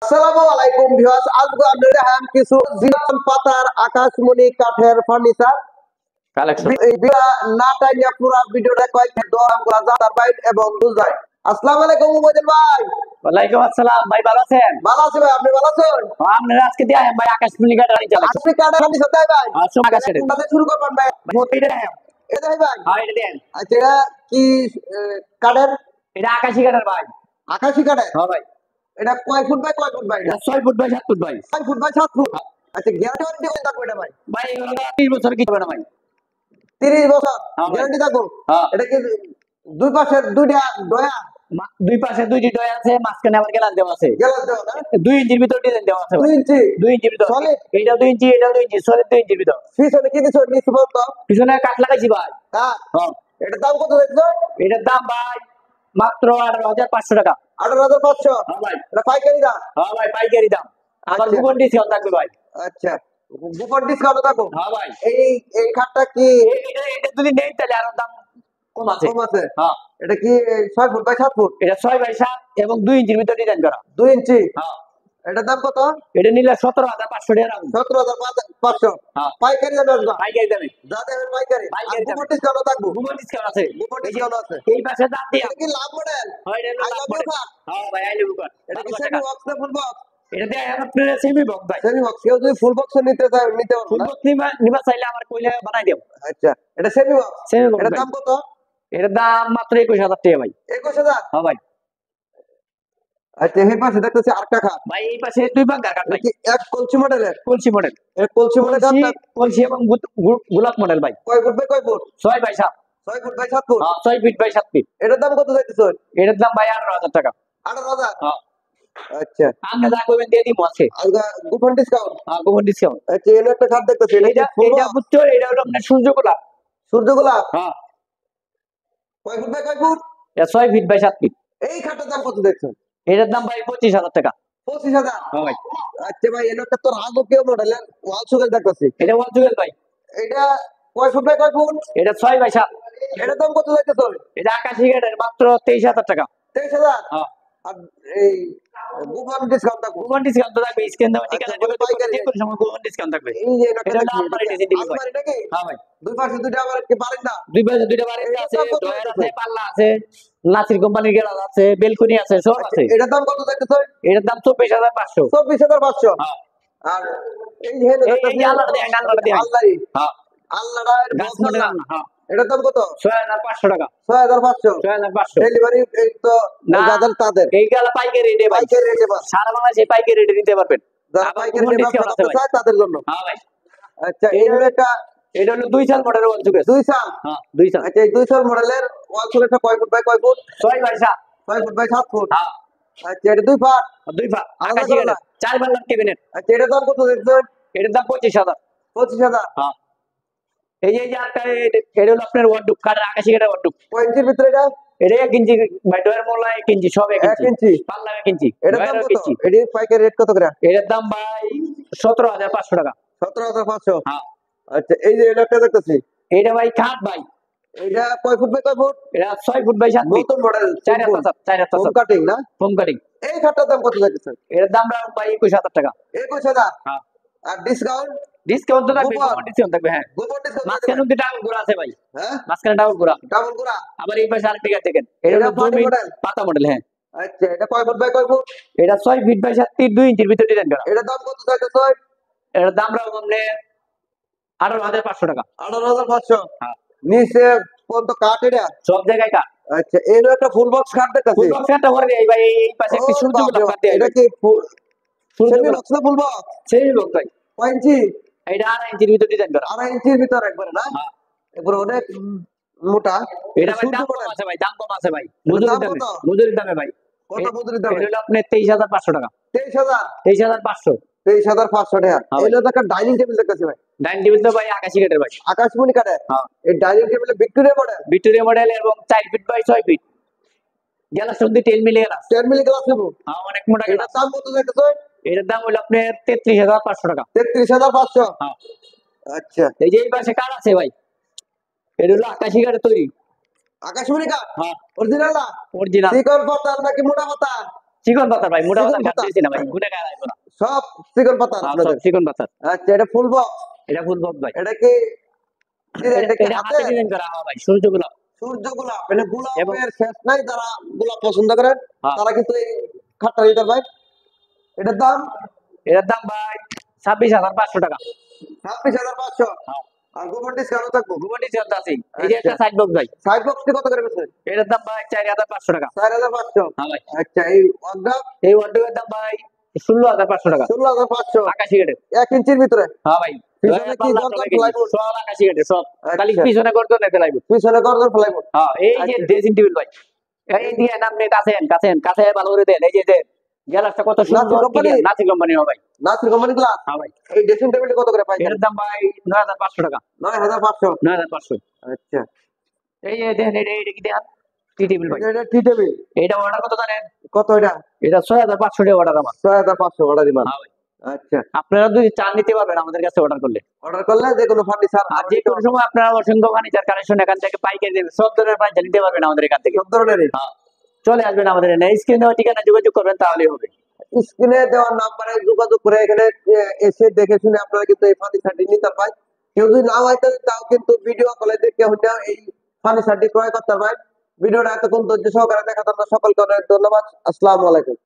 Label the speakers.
Speaker 1: আসসালামু আলাইকুম ভিউয়ার্স, আজকে আপনাদের হাম কিছু জিনান পাতার আকাশমণি কাঠের ফার্নিচার কালেকশন। এই ভিডিও না টাইয়া পুরো ভিডিওটা কয়েক দোয়া আমরা জানার বাইট এবং বুঝাই। আসসালামু আলাইকুম মুজাহিদ ভাই।
Speaker 2: ওয়ালাইকুম আসসালাম ভাই, ভালো আছেন?
Speaker 1: ভালো আছি ভাই, আপনি ভালো আছেন?
Speaker 2: আপনারা আজকে দিয়ে ভাই আকাশমণি কাঠের চালাচ্ছি।
Speaker 1: আপনি কাঠের ফার্নিচার দেয় ভাই?
Speaker 2: সব আকাশের
Speaker 1: কোনটা শুরু করবেন ভাই?
Speaker 2: এটা দেন।
Speaker 1: এটা ভাই?
Speaker 2: হ্যাঁ এটা দেন।
Speaker 1: আচ্ছা, এটা কি কাঠের?
Speaker 2: এটা আকাশী কাঠের ভাই।
Speaker 1: আকাশী কাঠের?
Speaker 2: হ্যাঁ ভাই।
Speaker 1: এটা কয় ফুট বাই কয় ফুট ভাই?
Speaker 2: এটা 6 ফুট বাই 7 ফুট ভাই।
Speaker 1: 6 ফুট বাই 7 ফুট। আচ্ছা, গ্যারান্টি ওয়ারেন্টি কত থাকবে এটা ভাই?
Speaker 2: ভাই এগুলো 30 বছর কি হবে না ভাই?
Speaker 1: 30 বছর
Speaker 2: হ্যাঁ
Speaker 1: গ্যারান্টি থাকবে?
Speaker 2: হ্যাঁ।
Speaker 1: এটা কি দুই পাশে দুইটা ডয়া?
Speaker 2: দুই পাশে দুইটি ডয় আছে, মাঝখানে আবার গ্লাস দেওয়া আছে।
Speaker 1: গ্লাস দেওয়া না?
Speaker 2: 2 ইঞ্চির ভিতর ডিজাইন দেওয়া আছে।
Speaker 1: 2 ইঞ্চি?
Speaker 2: 2 ইঞ্চির ভিতর
Speaker 1: সলিড?
Speaker 2: এটা 2 ইঞ্চি, এটা 2 ইঞ্চি, সলিড 2 ইঞ্চির ভিতর।
Speaker 1: পিছনে কি দিছো? নিচে বলতো
Speaker 2: পিছনে কাঠ লাগাইছি ভাই।
Speaker 1: কাঠ?
Speaker 2: হ্যাঁ।
Speaker 1: এটার দাম কত দেখছো?
Speaker 2: এটার দাম ভাই মাত্র 18,500 টাকা।
Speaker 1: 18,500?
Speaker 2: হ্যাঁ ভাই।
Speaker 1: এটা পাইকারি দাম?
Speaker 2: হ্যাঁ ভাই পাইকারি দাম। আবার
Speaker 1: আচ্ছা।
Speaker 2: কুপন ডিসকাউন্ট থাকবে ভাই।
Speaker 1: আচ্ছা, গোপন ডিসকাউন্ট থাকো?
Speaker 2: হ্যাঁ ভাই।
Speaker 1: এই এই খাটটা কি
Speaker 2: এটা যদি নেই তাহলে আরো দাম কম আছে।
Speaker 1: কম আছে?
Speaker 2: হ্যাঁ।
Speaker 1: এটা কি 6 ফুট বাই 7 ফুট?
Speaker 2: এটা 6 বাই 7 এবং 2 ইঞ্চির ভিতর ডিজাইন করা।
Speaker 1: 2 ইঞ্চি?
Speaker 2: হ্যাঁ।
Speaker 1: এটার দাম কত?
Speaker 2: এটা নিলে 17,500 টাকা রাখুন।
Speaker 1: 17,500?
Speaker 2: হ্যাঁ।
Speaker 1: পাইকারি দাম আসবে?
Speaker 2: পাইকারি দামে।
Speaker 1: যা দেবেন পাইকারি? আর
Speaker 2: পাইকারি দামে।
Speaker 1: গোপন ডিসকাউন্ট থাকবো?
Speaker 2: কুপন ডিসকাউন্ট আছে।
Speaker 1: গোপন ডিসকাউন্ট আছে?
Speaker 2: এই পাশে দাম দিয়া।
Speaker 1: এটা কি লাভ মডেল?
Speaker 2: হয় এটা
Speaker 1: I
Speaker 2: love
Speaker 1: love you
Speaker 2: model.
Speaker 1: খাট?
Speaker 2: হ্যাঁ ভাই আইলে বুকার।
Speaker 1: এটা কি সেমি বক্স না ফুল বক্স?
Speaker 2: এটা দেয় আপনারা সেমি বক্স ভাই।
Speaker 1: Semi box. কেউ যদি ফুল বক্স নিতে চায় নিতে পারবে
Speaker 2: ফুল
Speaker 1: না?
Speaker 2: বক্স নিবা চাইলে আমার কইলে বানাই দেব।
Speaker 1: আচ্ছা, এটা সেমি বক্স?
Speaker 2: সেমি বক্স
Speaker 1: এটার
Speaker 2: ভাই।
Speaker 1: দাম কত?
Speaker 2: এটার দাম মাত্র 21,000 টাকা ভাই।
Speaker 1: 21,000?
Speaker 2: হ্যাঁ ভাই।
Speaker 1: আচ্ছা, এই পাশে দেখতেছি আরেকটা খাট।
Speaker 2: ভাই এই পাশে দুই বাঙ্কার কাঠ ভাই।
Speaker 1: কি এক কলসি মডেলের?
Speaker 2: কলসি মডেল।
Speaker 1: এক কলসি মডেল
Speaker 2: কলসি কলসি এবং গোলাপ মডেল ভাই।
Speaker 1: কয় ফুট বাই কয় foot?
Speaker 2: 6 by 7।
Speaker 1: 6 foot by 7 foot?
Speaker 2: হ্যাঁ 6 ফিট বাই 7 ফিট।
Speaker 1: এটার দাম কত যাইতেছে?
Speaker 2: এটার দাম ভাই 18,000 টাকা।
Speaker 1: 18,000?
Speaker 2: হ্যাঁ।
Speaker 1: আচ্ছা,
Speaker 2: আপনি যা করবেন দিয়ে দিব আছে।
Speaker 1: আলগা গোপন ডিসকাউন্ট?
Speaker 2: হ্যাঁ গোপন ডিসকাউন্ট।
Speaker 1: আচ্ছা, এর একটা খাট দেখতেছি। এটা কি
Speaker 2: এটা
Speaker 1: ফুল
Speaker 2: এটা
Speaker 1: বক্স?
Speaker 2: বুঝছো, এটা হলো আপনার সূর্যকোলা।
Speaker 1: সূর্যগোলাপ?
Speaker 2: হ্যাঁ।
Speaker 1: কয় ফুট বাই কয় ফুট?
Speaker 2: এটা 6 ফিট বাই 7 ফিট।
Speaker 1: এই খাটটার দাম কত দেখছেন?
Speaker 2: এটার দাম ভাই 25,000 টাকা।
Speaker 1: 25,000?
Speaker 2: হ্যাঁ ভাই।
Speaker 1: আচ্ছা ভাই, এর একটা তো রাজকীয় মডেলের ওয়াল সুকেল দেখতেছি।
Speaker 2: এটা ওয়াল জুয়েল ভাই।
Speaker 1: এটা কয় ফুট বাই কয় ফুট?
Speaker 2: এটা 6 বাই 7।
Speaker 1: এটার দাম কত যাইতেছে?
Speaker 2: এটা আকাশি কাঠের মাত্র 23,000 টাকা।
Speaker 1: 23,000?
Speaker 2: হ্যাঁ।
Speaker 1: আর এই গোপন ডিসকাউন্ট থাকবো?
Speaker 2: কুপন ডিসকাউন্ট তো থাকবে, স্ক্যান দেওয়া ঠিকানা
Speaker 1: আচ্ছা,
Speaker 2: যোগাযোগ
Speaker 1: পাইকারি
Speaker 2: করলে যে কোনো সময় কুপন ডিসকাউন্ট থাকবে।
Speaker 1: এই যে এটা
Speaker 2: এটা হলো
Speaker 1: দেখছি,
Speaker 2: আলমারি ডিজাইন দিবি ভাই।
Speaker 1: আলমারি নাকি?
Speaker 2: হ্যাঁ ভাই।
Speaker 1: দুই পাশে দুইটা আবার কি পারেন না?
Speaker 2: দুই পাশে দুইটা বারান্দা আছে,
Speaker 1: এটা কত
Speaker 2: ডয়ার
Speaker 1: যাইতেছে?
Speaker 2: আছে, পাল্লা আছে, নাসির কোম্পানির গ্লাস আছে, বেলকনি আছে, সব আছে।
Speaker 1: এটার দাম কত যাইতেছে?
Speaker 2: এটার দাম 24,500।
Speaker 1: 24,500?
Speaker 2: হ্যাঁ।
Speaker 1: আর এই যে
Speaker 2: এই আল্লাহর দেন, আল্লাহর দেন।
Speaker 1: আলমারি,
Speaker 2: হ্যাঁ।
Speaker 1: আলনাটার
Speaker 2: গাছ
Speaker 1: বক্সের
Speaker 2: মডেল
Speaker 1: দাম,
Speaker 2: না। হ্যাঁ।
Speaker 1: এটার দাম কত?
Speaker 2: 6,500 টাকা।
Speaker 1: 6,500?
Speaker 2: 6,500।
Speaker 1: ডেলিভারি এই তো
Speaker 2: না,
Speaker 1: যাদের তাদের
Speaker 2: এই গেল পাইকারি রেটে ভাই।
Speaker 1: পাইকারি রেটে পাস?
Speaker 2: সারা বাংলাদেশে পাইকারি রেটে নিতে পারবেন।
Speaker 1: যারা
Speaker 2: আবার
Speaker 1: পাইকারি
Speaker 2: কুপন
Speaker 1: রেটে
Speaker 2: ডিসকাউন্ট
Speaker 1: ব্যবসা
Speaker 2: আছে
Speaker 1: করতে
Speaker 2: ভাই।
Speaker 1: চায় তাদের জন্য?
Speaker 2: হ্যাঁ ভাই।
Speaker 1: আচ্ছা, এই হলো একটা
Speaker 2: এটা হলো 2 সাল মডেলের ওয়াল সুকেস।
Speaker 1: 2 সাল?
Speaker 2: হ্যাঁ 2 সাল।
Speaker 1: আচ্ছা, এই 2 সাল মডেলের ওয়াল সুকেসটা কয় ফুট বাই কয় foot?
Speaker 2: 6 by 7।
Speaker 1: 6 foot by 7 foot?
Speaker 2: হ্যাঁ।
Speaker 1: আচ্ছা, এটা 2 পার্ট?
Speaker 2: 2 পা
Speaker 1: আলাদা
Speaker 2: আকাশি
Speaker 1: করে না?
Speaker 2: কাঠের 4 পাল্লার ক্যাবিনেট।
Speaker 1: আচ্ছা, এটার দাম কত দেখছেন?
Speaker 2: এটার দাম 25,000।
Speaker 1: 25,000?
Speaker 2: হ্যাঁ। এই যে আরেকটা এটা হলো আপনার ওয়ার্ডরোব, কাঠের আকাশি কাঠের ওয়ার্ডরোব।
Speaker 1: কয় ইঞ্চির ভিতরে এটা?
Speaker 2: এটা 1 ইঞ্চি ভাই, ডয়ার মোলা 1 ইঞ্চি, সব 1
Speaker 1: 1 ইঞ্চি?
Speaker 2: পাল্লা 1 ইঞ্চি,
Speaker 1: এটার
Speaker 2: ডয়ার
Speaker 1: দাম
Speaker 2: 1
Speaker 1: কত?
Speaker 2: ইঞ্চি।
Speaker 1: এটি পাইকারি রেট কত করে?
Speaker 2: এটার দাম ভাই 17,500 টাকা।
Speaker 1: 17,500?
Speaker 2: হ্যাঁ।
Speaker 1: আচ্ছা, এই যে এটা একটা দেখতেছি,
Speaker 2: এটা ভাই খাট ভাই।
Speaker 1: এটা কয় ফুট বাই কয় ফুট?
Speaker 2: এটা 6 ফুট বাই 7 ফিট।
Speaker 1: নতুন মডেল
Speaker 2: 4 হাত 4
Speaker 1: হোম
Speaker 2: হাত
Speaker 1: কাটিং না?
Speaker 2: Foam cutting.
Speaker 1: এই খাটটার দাম কত যাচ্ছে?
Speaker 2: এটার দাম ভাই 21,000 টাকা।
Speaker 1: 21,000?
Speaker 2: হ্যাঁ।
Speaker 1: আর ডিসকাউন্ট?
Speaker 2: ডিসকাউন্ট তো থাকবে,
Speaker 1: গোপন?
Speaker 2: ডিসকাউন্ট থাকবে। হ্যাঁ।
Speaker 1: গোপন ডিসকাউন্ট?
Speaker 2: মাঝখানে কিন্তু ডাবল গোড়া আছে ভাই।
Speaker 1: হ্যাঁ,
Speaker 2: মাঝখানে ডাবল গোড়া।
Speaker 1: ডাবল গুড়া?
Speaker 2: আবার এই পাশে আরেকটা গাছ দেখেন, এটা
Speaker 1: এটা
Speaker 2: হলো
Speaker 1: পাতা
Speaker 2: জমি
Speaker 1: মডেল?
Speaker 2: পাতা মডেল। হ্যাঁ।
Speaker 1: আচ্ছা, এটা কয় ফুট বাই কয় ফুট?
Speaker 2: এটা 6 ফিট বাই 7 ফিট, 2 ইঞ্চির ভিতরে ডিজাইন করা।
Speaker 1: এটার দাম কত যাচ্ছে?
Speaker 2: এটার দাম রাখবো আপনি 18,500 টাকা।
Speaker 1: 18,500?
Speaker 2: হ্যাঁ।
Speaker 1: নিচে কোন কাঠ এটা?
Speaker 2: সব জায়গায় কাঠ।
Speaker 1: আচ্ছা, এই হলো একটা ফুল বক্স কাঠ দেখতেছি।
Speaker 2: ফুল বক্স একটা করে এই ভাই, এই পাশে একটি
Speaker 1: ও
Speaker 2: সূর্য
Speaker 1: বাপ রে
Speaker 2: গোলাপ
Speaker 1: বাপ,
Speaker 2: কাঠ দেয়া।
Speaker 1: এটা কি
Speaker 2: সূর্য
Speaker 1: সেমি
Speaker 2: গোলাপ
Speaker 1: বক্স না ফুল বক্স?
Speaker 2: সেই বক্স ভাই।
Speaker 1: কয় ইঞ্চি?
Speaker 2: এটা 2.5 ইঞ্চির ভিতরে ডিজাইন করা।
Speaker 1: 2.5 ইঞ্চির ভিতর একবারে না?
Speaker 2: হ্যাঁ।
Speaker 1: এবারে অনেক মোটা।
Speaker 2: এটা ভাই
Speaker 1: সূর্য
Speaker 2: দাম কম
Speaker 1: মডেল?
Speaker 2: আছে ভাই, দাম কম আছে ভাই।
Speaker 1: এটার দাম
Speaker 2: মজুরির দামে,
Speaker 1: কত?
Speaker 2: মজুরির দামে ভাই।
Speaker 1: কত মজুরি
Speaker 2: এটা
Speaker 1: দেবে?
Speaker 2: হলো আপনার 23,500 টাকা।
Speaker 1: 23,000?
Speaker 2: 23,500।
Speaker 1: 23,500 টাকা?
Speaker 2: হ্যাঁ
Speaker 1: এই হলো একটা ডাইনিং টেবিল দেখতেছি ভাই,
Speaker 2: ডাইনিং টেবিল তো ভাই আকাশি কাঠের ভাই।
Speaker 1: আকাশমণি কাঠের।
Speaker 2: হ্যাঁ।
Speaker 1: এই ডাইনিং টেবিলে ভিক্টোরিয়া মডেল?
Speaker 2: ভিক্টোরিয়া মডেল এবং 4 ফিট বাই 6 ফিট। গ্লাস অব্দি 10 মিলি গ্লাস।
Speaker 1: 10 মিলি গ্লাস নেব?
Speaker 2: হ্যাঁ অনেক মোটা
Speaker 1: এটার
Speaker 2: গ্লাস।
Speaker 1: দাম কত দেখতেছো?
Speaker 2: এটার দাম হলো আপনার 33,500 টাকা।
Speaker 1: 33,500?
Speaker 2: হ্যাঁ।
Speaker 1: আচ্ছা,
Speaker 2: এই যে এই পাশে কাঠ আছে ভাই, এটা হলো আকাশি কাঠের তৈরি।
Speaker 1: আকাশমণি কাঠ?
Speaker 2: হ্যাঁ
Speaker 1: অরিজিনাল না?
Speaker 2: অরিজিনাল।
Speaker 1: চিকন পাতা নাকি মোটা পাতা?
Speaker 2: চিকন পাতা ভাই, মোটা
Speaker 1: চিকন
Speaker 2: পাতা
Speaker 1: পাতা।
Speaker 2: দিয়েছি না ভাই, গুনে গায়ে লাগবে না।
Speaker 1: সব চিকন পাতা
Speaker 2: হ্যাঁ,
Speaker 1: আপনাদের।
Speaker 2: সব চিকন পাতা।
Speaker 1: আচ্ছা, এটা ফুল বক্স।
Speaker 2: এটা ফুল বক্স ভাই।
Speaker 1: এটা কি এটা কি
Speaker 2: এটা
Speaker 1: হাতে
Speaker 2: হাতে ডিজাইন করা হয় ভাই, সূর্য গোলাপ।
Speaker 1: সূর্য গোলাপ? মানে
Speaker 2: এবং
Speaker 1: গোলাপের শেষ নাই, যারা গোলাপ পছন্দ করেন
Speaker 2: হ্যাঁ,
Speaker 1: তারা কিন্তু এই খাটটা নিতে পারেন। এটার দাম
Speaker 2: এটার দাম ভাই 26,500 টাকা।
Speaker 1: 26,500।
Speaker 2: হ্যাঁ,
Speaker 1: আর গোবর ডিসকাউন্ট থাকবো।
Speaker 2: গুবাটি চেয়ার আছে। এই যে
Speaker 1: আচ্ছা,
Speaker 2: একটা সাইড বক্স ভাই,
Speaker 1: সাইড বক্সটি কত করে বেচছেন?
Speaker 2: এটার দাম ভাই 4,500 টাকা।
Speaker 1: 4,500।
Speaker 2: হ্যাঁ ভাই।
Speaker 1: আচ্ছা, এই ওয়ার্ড্রপ
Speaker 2: এই ওয়ার্ডরোবের দাম ভাই 16,500 টাকা।
Speaker 1: 16,500।
Speaker 2: আকাশি গেটের।
Speaker 1: 1 ইঞ্চির ভিতরে।
Speaker 2: হ্যাঁ ভাই।
Speaker 1: পিছনে কি গর্দন প্লাইউড?
Speaker 2: সব আকাশি গেটের সব। খালি
Speaker 1: আচ্ছা,
Speaker 2: পিছনে গর্দন প্লাইউড।
Speaker 1: পিছনে গর্দন প্লাইউড।
Speaker 2: হ্যাঁ, এই যে
Speaker 1: আচ্ছা,
Speaker 2: ড্রেসিং টেবিল ভাই, এই দিয়ে আপনি কাছে ভালো করে দেন। এই যে দেন গ্লাসটা কত
Speaker 1: নাসির
Speaker 2: সুন্দর
Speaker 1: কোম্পানি?
Speaker 2: ক্লিয়ার, নাসি কোম্পানি ভাই।
Speaker 1: Nasir company glass.
Speaker 2: হ্যাঁ ভাই।
Speaker 1: এই ড্রেসিং টেবিলটি কত করে পাইছেন?
Speaker 2: এটার দাম ভাই 9,500 টাকা।
Speaker 1: 9,500।
Speaker 2: 9,500।
Speaker 1: আচ্ছা,
Speaker 2: এই যে দেন, এটা কি দেন, টি টেবিল ভাই।
Speaker 1: এটা টি টেবিল।
Speaker 2: এইটা অর্ডার কত জানেন?
Speaker 1: কত এটা?
Speaker 2: এটা 6,500 টাকা অর্ডার আমার।
Speaker 1: 6,500 অর্ডার দিবেন।
Speaker 2: হ্যাঁ ভাই।
Speaker 1: আচ্ছা,
Speaker 2: আপনারা যদি চান নিতে পারবেন আমাদের কাছে অর্ডার করলে।
Speaker 1: অর্ডার করলে যে কোনো ফার্নিচার
Speaker 2: আর যে কোনো সময় আপনারা অসংখ্য ফার্নিচার কালেকশন এখান থেকে পাইকারি দেবেন, সব ধরনের ফার্নিচার নিতে পারবেন আমাদের এখান থেকে।
Speaker 1: সব ধরনেরই।
Speaker 2: হ্যাঁ, চলে আসবেন আমাদের এখানে, স্ক্রিনে দেওয়া ঠিকানা যোগাযোগ করবেন তাহলেই হবে।
Speaker 1: স্ক্রিনে দেওয়ার নাম্বারে যোগাযোগ করে এখানে এসে দেখে শুনে আপনারা কিন্তু এই ফার্নিচারটি নিতে পারেন। কেউ যদি নাও আইতে তাও কিন্তু ভিডিও কলে দেখে হইলে এই ফার্নিচারটি ক্রয় করতে পারেন। ভিডিওটা এতক্ষণ ধৈর্য সহকারে দেখার জন্য সকলকে অনেক ধন্যবাদ। আসসালামু আলাইকুম।